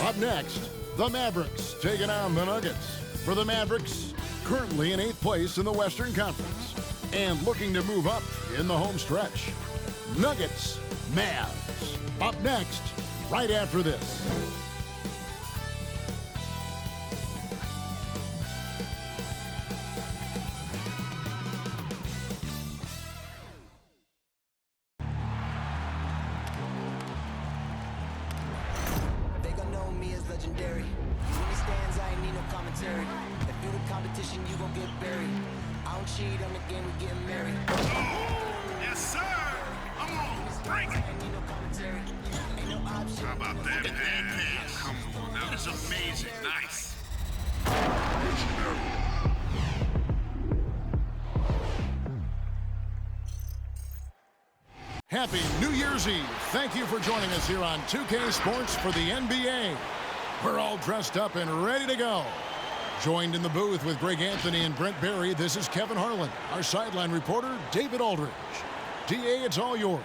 Up next, the Mavericks taking on the Nuggets. For the Mavericks, currently in 8th place in the Western Conference and looking to move up in the home stretch. Nuggets, Mavs. Up next, right after this. They gon' know me as legendary. When he stands, I ain't need no commentary. If you the competition, you gon' get buried. I don't cheat on the game, we getting married. Yes, sir. Come on, bring it. How about that pass? Come on, now this is amazing. Nice. Happy New Year's Eve. Thank you for joining us here on 2K Sports for the NBA. We're all dressed up and ready to go. Joined in the booth with Greg Anthony and Brent Barry, this is Kevin Harlan. Our sideline reporter, David Aldridge. DA, it's all yours.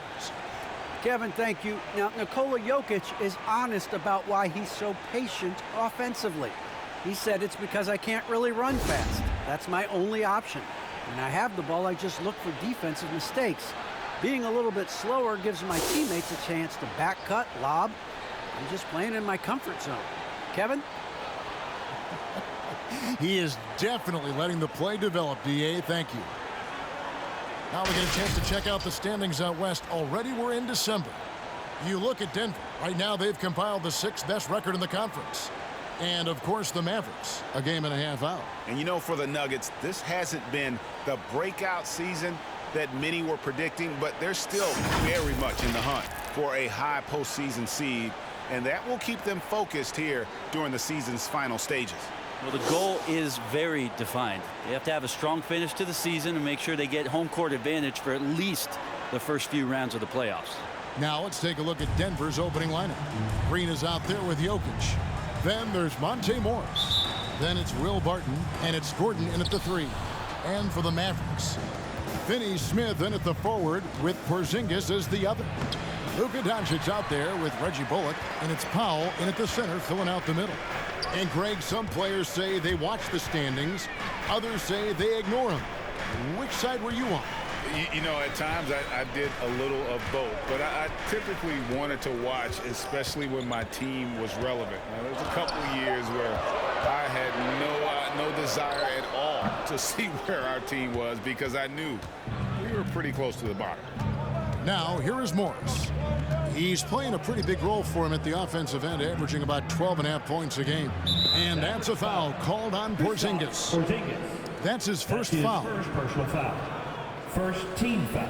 Kevin, thank you. Now, Nikola Jokic is honest about why he's so patient offensively. He said it's because I can't really run fast. That's my only option. When I have the ball, I just look for defensive mistakes. Being a little bit slower gives my teammates a chance to back cut, lob. I'm just playing in my comfort zone. Kevin? He is definitely letting the play develop, DA. Thank you. Now we get a chance to check out the standings out west. Already we're in December. You look at Denver. Right now they've compiled the 6th best record in the conference. And, of course, the Mavericks, a game and a half out. And, you know, for the Nuggets, this hasn't been the breakout season that many were predicting, but they're still very much in the hunt for a high postseason seed, and that will keep them focused here during the season's final stages. Well, the goal is very defined. They have to have a strong finish to the season and make sure they get home court advantage for at least the first few rounds of the playoffs. Now let's take a look at Denver's opening lineup. Green is out there with Jokic. Then there's Monte Morris. Then it's Will Barton, and it's Gordon in at the 3. And for the Mavericks, Finney Smith in at the forward with Porzingis as the other. Luka Doncic out there with Reggie Bullock, and it's Powell in at the center filling out the middle. And Greg, some players say they watch the standings. Others say they ignore them. Which side were you on? You know, at times I did a little of both, but I typically wanted to watch, especially when my team was relevant. Now, there was a couple of years where I had no desire at all to see where our team was because I knew we were pretty close to the bottom. Now, here is Morris. He's playing a pretty big role for him at the offensive end, averaging about 12.5 points a game. And that's a foul called on Porzingis. That's his first foul. First personal foul. First team foul.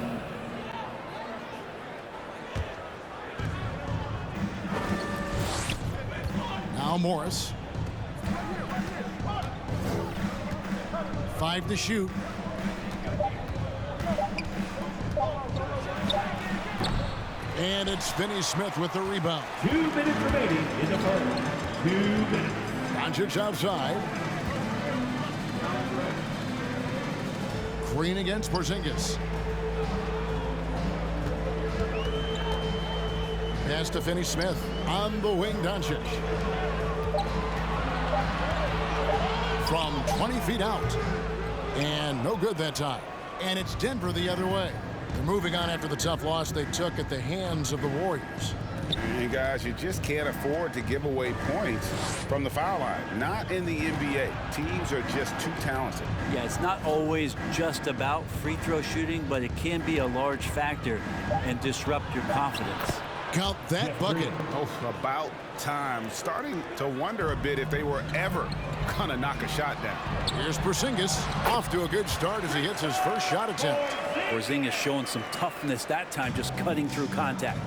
Now Morris. 5 to shoot. And it's Finney Smith with the rebound. 2 minutes remaining in the first. 2 minutes. Doncic outside. Green against Porzingis. Pass to Finney Smith. On the wing, Doncic. From 20 feet out. And no good that time. And it's Denver the other way. They're moving on after the tough loss they took at the hands of the Warriors. And guys, you just can't afford to give away points from the foul line. Not in the NBA. Teams are just too talented. Yeah, it's not always just about free throw shooting, but it can be a large factor and disrupt your confidence. Count that bucket. Oh, about time. Starting to wonder a bit if they were ever gonna knock a shot down. Here's Porzingis off to a good start as he hits his first shot attempt. Porzingis showing some toughness that time, just cutting through contact.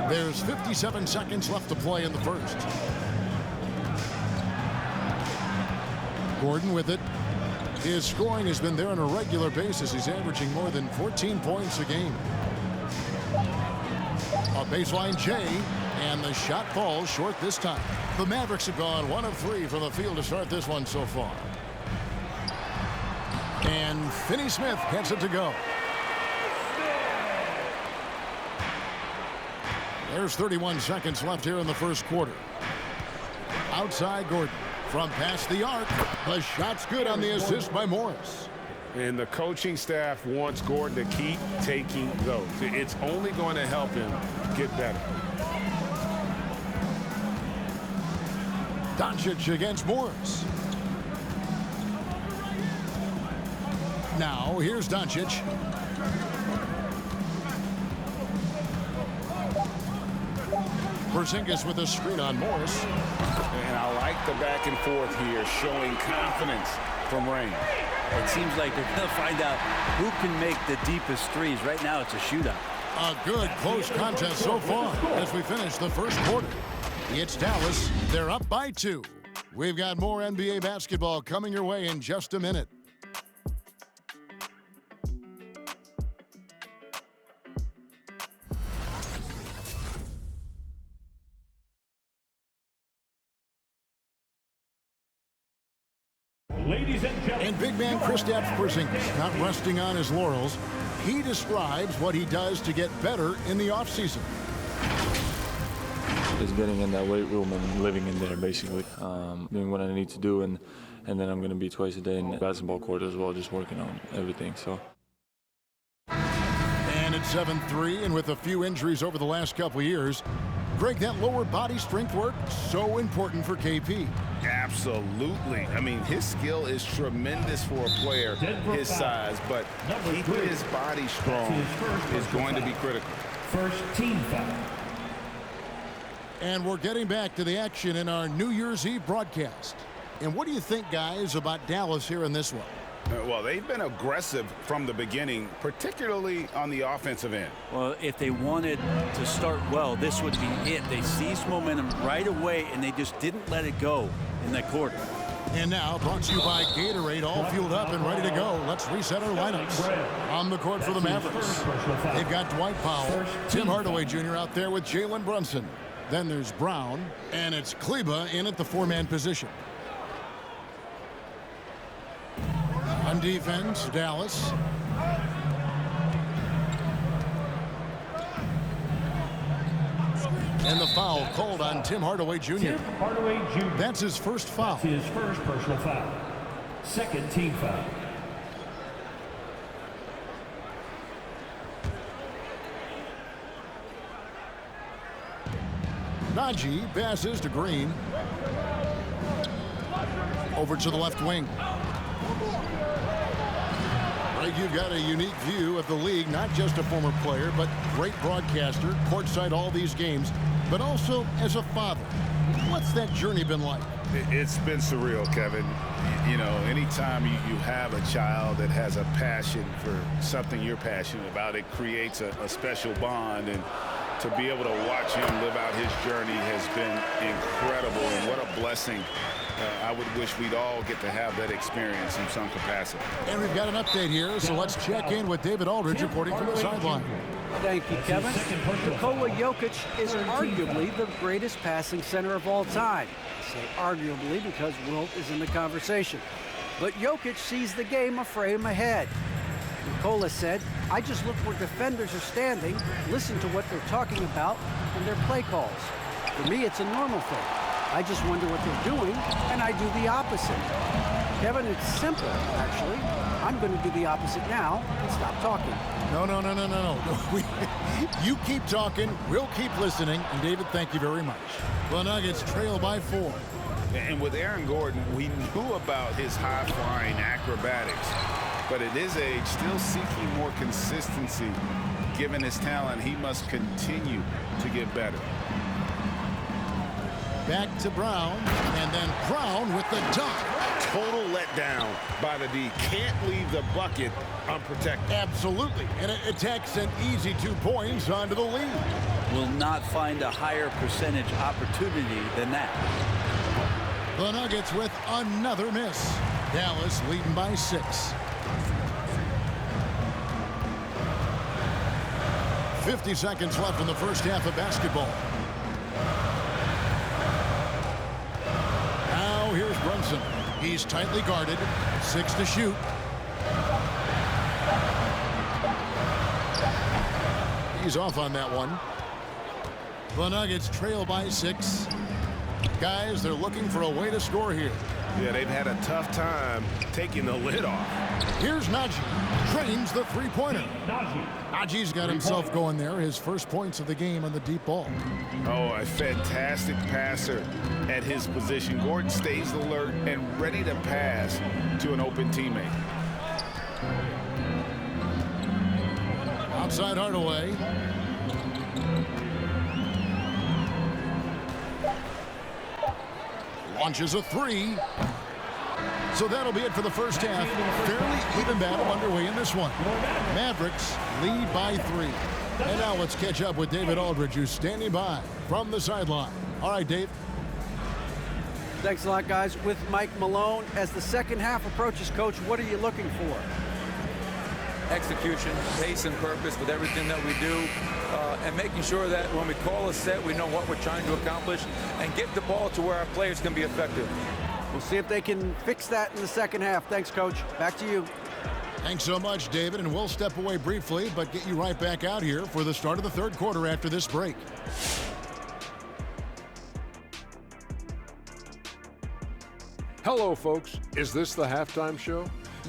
There's 57 seconds left to play in the first. Gordon with it. His scoring has been there on a regular basis. He's averaging more than 14 points a game. A baseline J, and the shot falls short this time. The Mavericks have gone 1 of 3 from the field to start this one so far. And Finney Smith gets it to go. There's 31 seconds left here in the first quarter. Outside Gordon. From past the arc. The shot's good on the assist by Morris. And the coaching staff wants Gordon to keep taking those. It's only going to help him get better. Doncic against Morris. Now, here's Doncic. Porzingis with a screen on Morris. And I like the back and forth here, showing confidence from Rain. It seems like they're going to find out who can make the deepest threes. Right now, it's a shootout. A good close contest so far as we finish the first quarter. It's Dallas. They're up by 2. We've got more NBA basketball coming your way in just a minute. Ladies and gentlemen. And big man Kristaps Porzingis not resting on his laurels. He describes what he does to get better in the offseason. Just getting in that weight room and living in there, basically. Doing what I need to do, and then I'm going to be twice a day in the basketball court as well, just working on everything. So. And it's 7-3, and with a few injuries over the last couple of years, Greg, that lower body strength work, so important for KP. Absolutely. I mean, his skill is tremendous for a player his size, but keeping his body strong is going to be critical. First team foul. And we're getting back to the action in our New Year's Eve broadcast. And what do you think, guys, about Dallas here in this one? Well, they've been aggressive from the beginning, particularly on the offensive end. Well, if they wanted to start well, this would be it. They seized momentum right away, and they just didn't let it go in that quarter. And now, brought to you by Gatorade, all fueled up and ready to go. Let's reset our lineups. On the court for the Mavericks, they've got Dwight Powell, Tim Hardaway Jr. out there with Jalen Brunson. Then there's Brown, and it's Kleba in at the 4-man position. On defense, Dallas. And the foul called on Tim Hardaway Jr. Tim Hardaway Jr. That's his first foul. His first personal foul. Second team foul. Najee passes to Green. Over to the left wing. Greg, you've got a unique view of the league, not just a former player, but great broadcaster, courtside all these games, but also as a father. What's that journey been like? It's been surreal, Kevin. You know, anytime you have a child that has a passion for something you're passionate about, it creates a special bond. And to be able to watch him live out his journey has been incredible, and what a blessing. I would wish we'd all get to have that experience in some capacity. And we've got an update here, so let's check in with David Aldridge reporting from the sideline. Thank you, Kevin. Nikola Jokic is arguably the greatest passing center of all time. I say arguably because Wilt is in the conversation. But Jokic sees the game a frame ahead. Nikola said, "I just look where defenders are standing, listen to what they're talking about, and their play calls. For me, it's a normal thing. I just wonder what they're doing, and I do the opposite." Kevin, it's simple, actually. I'm going to do the opposite now and stop talking. No. You keep talking, we'll keep listening, and David, thank you very much. The Nuggets trail by 4. And with Aaron Gordon, we knew about his high-flying acrobatics, but at his age, still seeking more consistency. Given his talent, he must continue to get better. Back to Brown, and then Brown with the dunk. Total letdown by the D. Can't leave the bucket unprotected. Absolutely, and it attacks an easy 2 points onto the lead. Will not find a higher percentage opportunity than that. The Nuggets with another miss. Dallas leading by 6. 50 seconds left in the first half of basketball. Now here's Brunson. He's tightly guarded. 6 to shoot. He's off on that one. The Nuggets trail by 6. Guys, they're looking for a way to score here. Yeah, they've had a tough time taking the lid off. Here's Najee. Drains the three-pointer. Najee's got himself going there. His first points of the game on the deep ball. Oh, a fantastic passer at his position. Gordon stays alert and ready to pass to an open teammate. Outside Hardaway. Launches a 3. So that'll be it for the first half. Fairly even battle underway in this one. Mavericks lead by 3. And now let's catch up with David Aldridge, who's standing by from the sideline. All right, Dave. Thanks a lot, guys. With Mike Malone, as the second half approaches, Coach, what are you looking for? Execution, pace, and purpose with everything that we do, and making sure that when we call a set, we know what we're trying to accomplish and get the ball to where our players can be effective. We'll see if they can fix that in the second half. Thanks, Coach. Back to you. Thanks so much, David, and we'll step away briefly, but get you right back out here for the start of the third quarter after this break. Hello, folks. Is this the halftime show?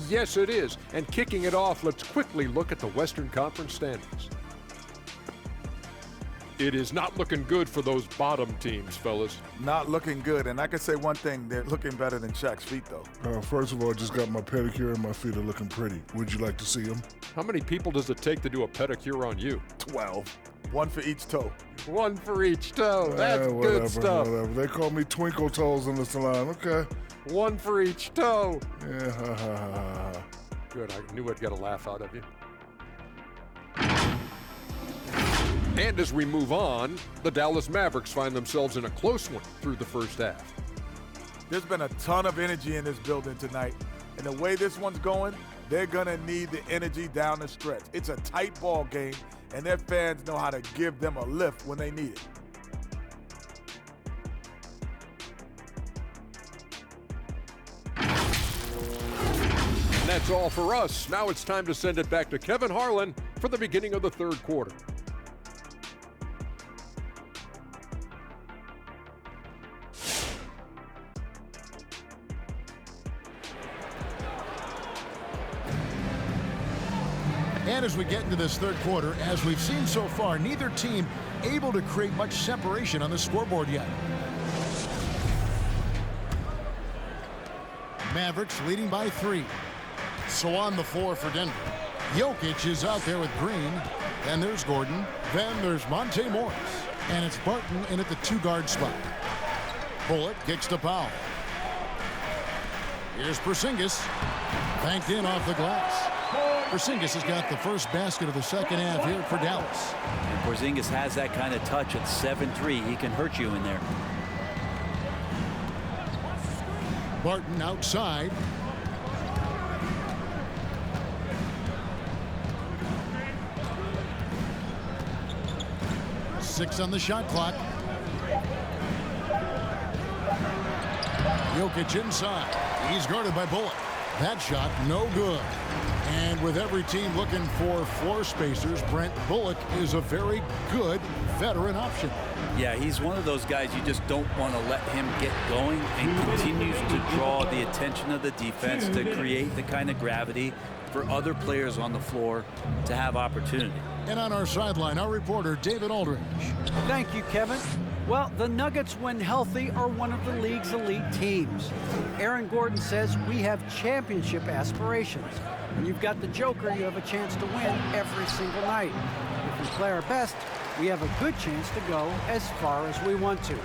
Yes, it is. And kicking it off, let's quickly look at the Western Conference standings. It is not looking good for those bottom teams, fellas. Not looking good. And I can say one thing, they're looking better than Shaq's feet, though. First of all, I just got my pedicure and my feet are looking pretty. Would you like to see them? How many people does it take to do a pedicure on you? 12. One for each toe. One for each toe. That's good stuff. Whatever. They call me Twinkle Toes in the salon. Okay. One for each toe. Yeah, ha, ha, ha, ha. Good, I knew I'd get a laugh out of you. And as we move on, the Dallas Mavericks find themselves in a close one through the first half. There's been a ton of energy in this building tonight. And the way this one's going, they're going to need the energy down the stretch. It's a tight ball game, and their fans know how to give them a lift when they need it. That's all for us. Now it's time to send it back to Kevin Harlan for the beginning of the third quarter. And as we get into this third quarter, as we've seen so far, neither team able to create much separation on the scoreboard yet. Mavericks leading by 3. So on the floor for Denver. Jokic is out there with Green. Then there's Gordon. Then there's Monte Morris. And it's Barton in at the 2-guard spot. Bullock kicks to Powell. Here's Porzingis. Banked in off the glass. Porzingis has got the first basket of the second half here for Dallas. And Porzingis has that kind of touch at 7-3. He can hurt you in there. Barton outside. Six on the shot clock. Jokic inside. He's guarded by Bullock. That shot no good. And with every team looking for floor spacers, Brent, Bullock is a very good veteran option. Yeah, he's one of those guys you just don't want to let him get going, and continues to draw the attention of the defense to create the kind of gravity for other players on the floor to have opportunity. And on our sideline, our reporter, David Aldridge. Thank you, Kevin. Well, the Nuggets, when healthy, are one of the league's elite teams. Aaron Gordon says we have championship aspirations. When you've got the Joker, you have a chance to win every single night. If we play our best, we have a good chance to go as far as we want to.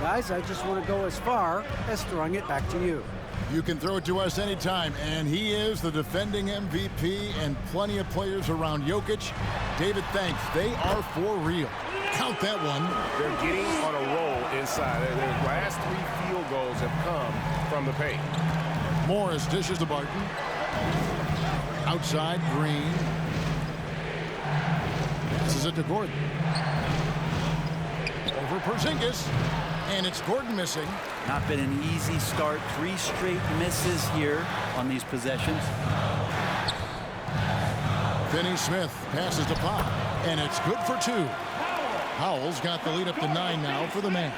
Guys, I just want to go as far as throwing it back to you. You can throw it to us anytime, and he is the defending MVP and plenty of players around Jokic. David, thanks. They are for real. Count that one. They're getting on a roll inside. Their last 3 field goals have come from the paint. Morris dishes to Barton. Outside, Green. Passes it to Gordon. Over Porzingis. And it's Gordon missing. Not been an easy start. 3 straight misses here on these possessions. Finney Smith passes to Pop. And it's good for 2. Howell's got the lead up to 9 now for the Mavs.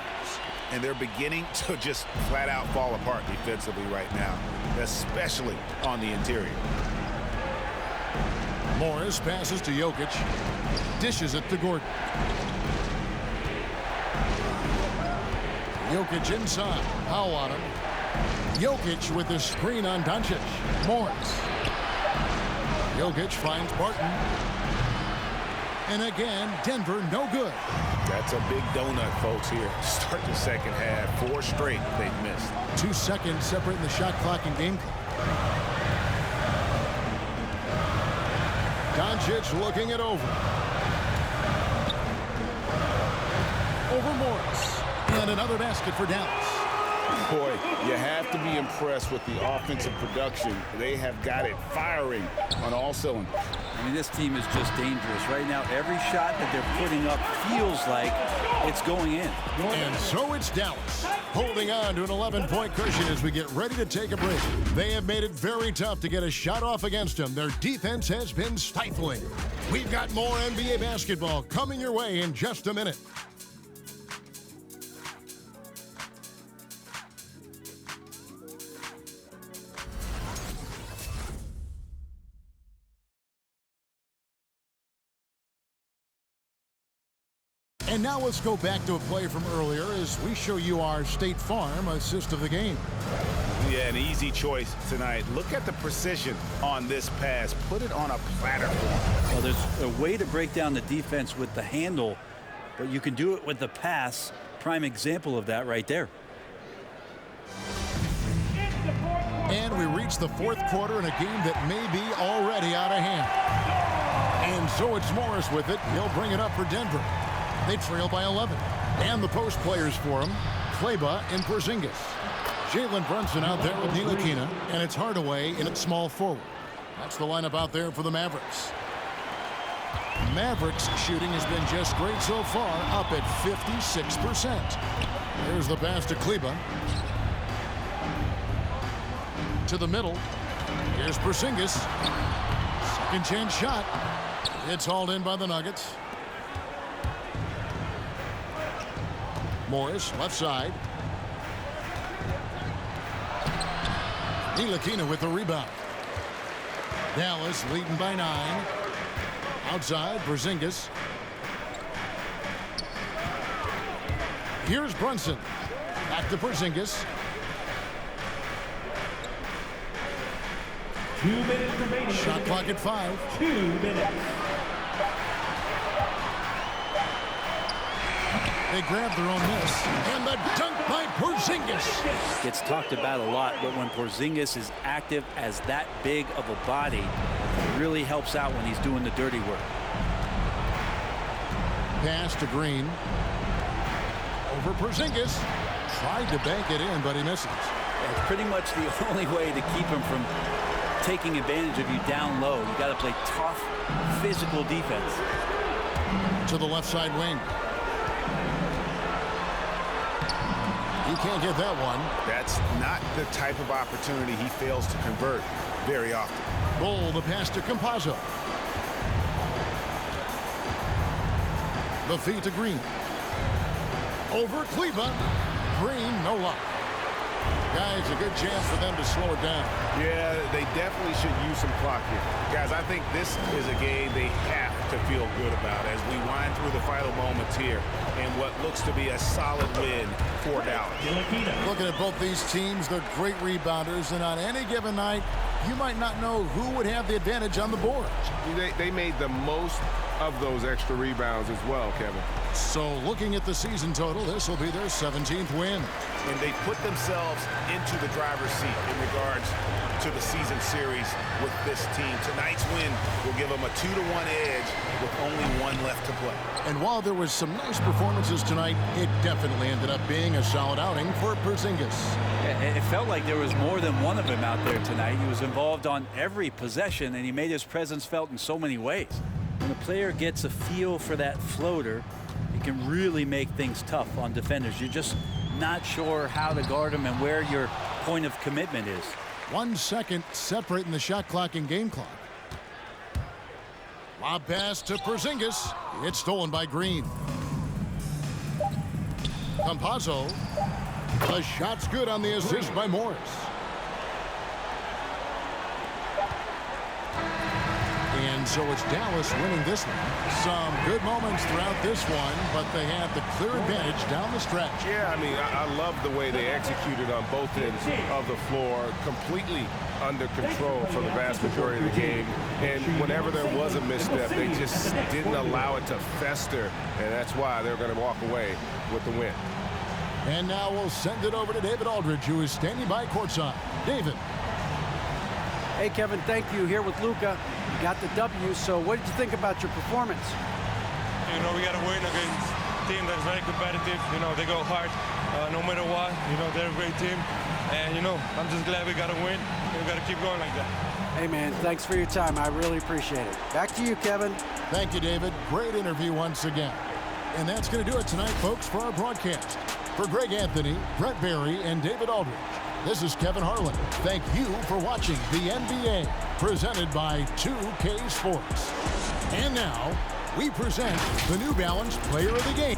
And they're beginning to just flat out fall apart defensively right now, especially on the interior. Morris passes to Jokic. Dishes it to Gordon. Jokic inside. Howell on him. Jokic with the screen on Doncic. Morris. Jokic finds Barton. And again, Denver no good. That's a big donut, folks, here. Start the second half. 4 straight they've missed. 2 seconds separating the shot clock and game clock. Doncic looking it over. Over Morris. And another basket for Dallas. Boy, you have to be impressed with the offensive production. They have got it firing on all cylinders. I mean, this team is just dangerous. Right now, every shot that they're putting up feels like it's going in. And so it's Dallas, holding on to an 11-point cushion as we get ready to take a break. They have made it very tough to get a shot off against them. Their defense has been stifling. We've got more NBA basketball coming your way in just a minute. And now let's go back to a play from earlier as we show you our State Farm assist of the game. Yeah, an easy choice tonight. Look at the precision on this pass. Put it on a platter for him. Well, there's a way to break down the defense with the handle, but you can do it with the pass. Prime example of that right there. And we reach the 4th quarter in a game that may be already out of hand. And so it's Morris with it. He'll bring it up for Denver. They trail by 11. And the post players for him, Kleba and Porzingis. Jalen Brunson out there with Ntilikina, and it's Hardaway in at small forward. That's the lineup out there for the Mavericks. Mavericks shooting has been just great so far, up at 56%. There's the pass to Kleba. To the middle. Here's Porzingis. Second chance shot. It's hauled in by the Nuggets. Morris, left side. Ntilikina with the rebound. Dallas leading by 9. Outside, Porzingis. Here's Brunson. Back to Porzingis. 2 minutes remaining. Shot clock at 5. 2 minutes. They grab their own miss. And the dunk by Porzingis. Gets talked about a lot, but when Porzingis is active as that big of a body, it really helps out when he's doing the dirty work. Pass to Green. Over Porzingis. Tried to bank it in, but he misses. It's pretty much the only way to keep him from taking advantage of you down low. You got to play tough, physical defense. To the left side wing. He can't get that one. That's not the type of opportunity he fails to convert very often. Bull, the pass to Campazzo. The feed to Green. Over Kleba. Green, no luck. Guys, a good chance for them to slow it down. Yeah, they definitely should use some clock here. Guys, I think this is a game they have to feel good about as we wind through the final moments here in what looks to be a solid win for Dallas. Looking at both these teams, they're great rebounders, and on any given night, you might not know who would have the advantage on the board. They made the most of those extra rebounds as well, Kevin. So looking at the season total, this will be their 17th win. And they put themselves into the driver's seat in regards to the season series with this team. Tonight's win will give them a 2-1 edge with only 1 left to play. And while there was some nice performances tonight, it definitely ended up being a solid outing for Porzingis. It felt like there was more than one of them out there tonight. He was involved on every possession, and he made his presence felt in so many ways. When a player gets a feel for that floater, it can really make things tough on defenders. You're just not sure how to guard them and where your point of commitment is. 1 second separating the shot clock and game clock. Lob pass to Porzingis. It's stolen by Green. Campazzo. The shot's good on the assist by Morris. And so it's Dallas winning this one. Some good moments throughout this one, but they have the clear advantage down the stretch. Yeah, I mean, I love the way they executed on both ends of the floor, completely under control for the vast majority of the game. And whenever there was a misstep, they just didn't allow it to fester, and that's why they're going to walk away with the win. And now we'll send it over to David Aldridge, who is standing by courtside. David. Hey, Kevin, thank you. Here with Luka. You got the W, so what did you think about your performance? You know, we got to win against a team that's very competitive. You know, they go hard no matter what. You know, they're a great team. And, you know, I'm just glad we got to win. We got to keep going like that. Hey, man, thanks for your time. I really appreciate it. Back to you, Kevin. Thank you, David. Great interview once again. And that's going to do it tonight, folks, for our broadcast. For Greg Anthony, Brett Barry, and David Aldridge, this is Kevin Harlan. Thank you for watching the NBA, presented by 2K Sports. And now, we present the New Balance Player of the Game.